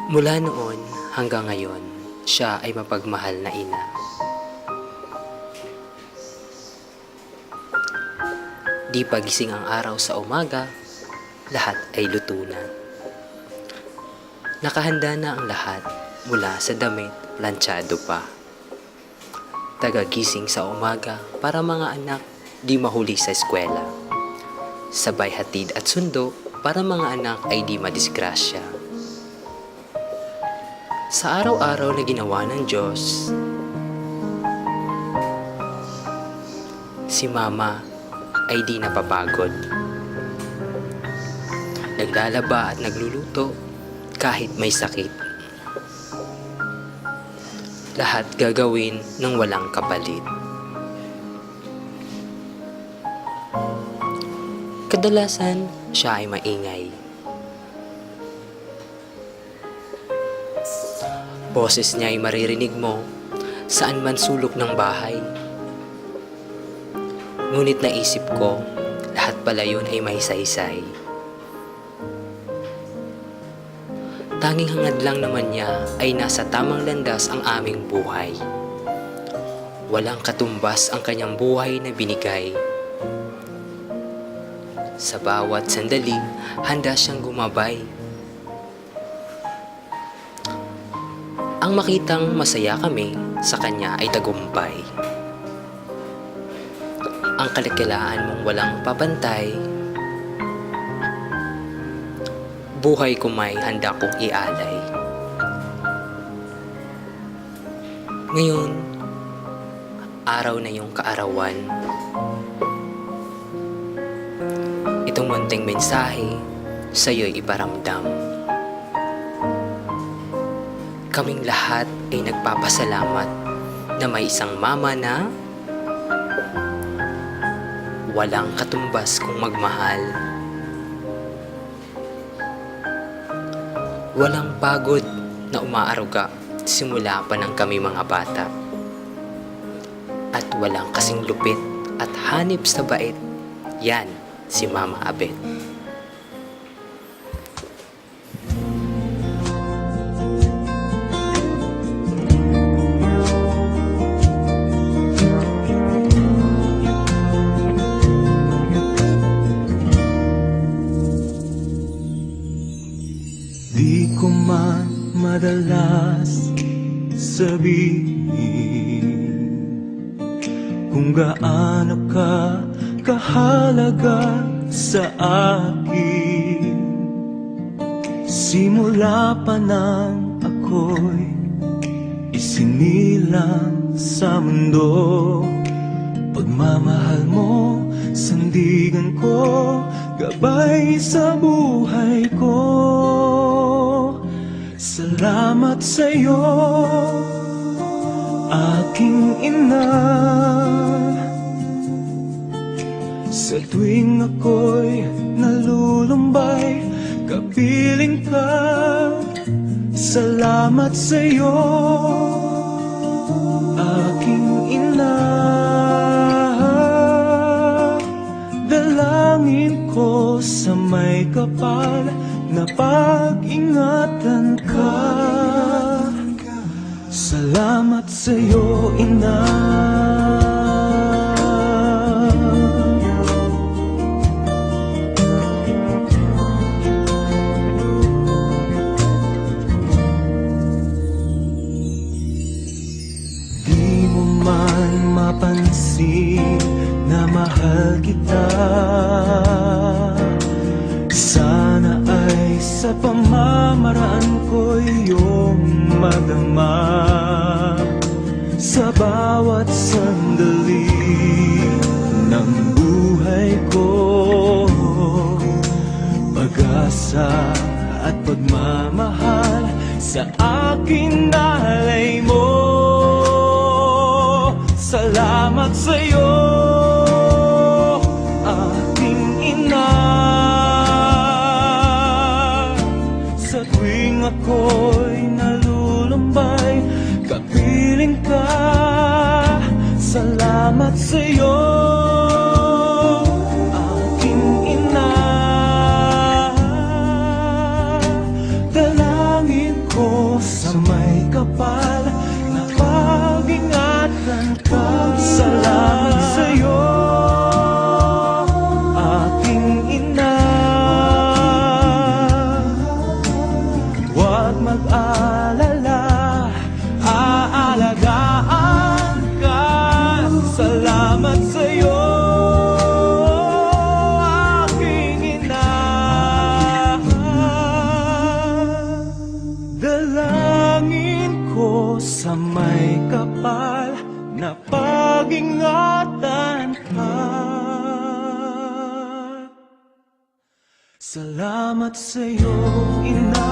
Mula noon hanggang ngayon, siya ay mapagmahal na ina. Di pagising ang araw sa umaga, lahat ay luto na. Nakahanda na ang lahat mula sa damit, planchado pa. Tagagising sa umaga para mga anak di mahuli sa eskwela. Sabay hatid at sundo para mga anak ay di madisgrasya. Sa araw-araw na ginawa ng Diyos, si Mama ay di napapagod. Naglalaba at nagluluto kahit may sakit. Lahat gagawin ng walang kapalit. Kadalasan, siya ay maingay. Boses niya ay maririnig mo saan man sulok ng bahay. Ngunit naisip ko, lahat pala yun ay may saysay. Tanging hangad lang naman niya ay nasa tamang landas ang aming buhay. Walang katumbas ang kanyang buhay na binigay. Sa bawat sandali, handa siyang gumabay. Ang makitang masaya kami sa kanya ay tagumpay. Ang kalikilaan mong walang papantay, buhay ko may handa kong ialay. Ngayon, araw na yung kaarawan. Itong munting mensahe sa'yo'y iparamdam. Kaming lahat ay nagpapasalamat na may isang mama na walang katumbas kung magmahal. Walang pagod na umaaruga simula pa ng kami mga bata. At walang kasing lupit at hanip sa bait, yan si Mama Abet. Di ko man madalas sabihin kung gaano ka kahalaga sa akin. Simula pa nang ako'y isinilang sa mundo, pagmamahal mo, sandigan ko, gabay sa buhay ko. Salamat sa'yo, aking ina. Sa tuwing ako'y nalulumbay, kapiling ka. Salamat sa'yo, aking ina. Dalangin ko sa may kapal na pag-ingatan ka. Salamat sa'yo, ina. Di mo man mapansin na mahal kita. Sana ay sa pamamaraan ko iyong madama. Sa bawat sandali ng buhay ko, pag-asa at pagmamahal sa aking nalay mo. Salamat sa'yo, aking ina. Sa tuwing ako'y nalulumbay, kapiling ka. Salamat sa'yo, aking ina. Dalangin ko Salamat sa'yo, Ina.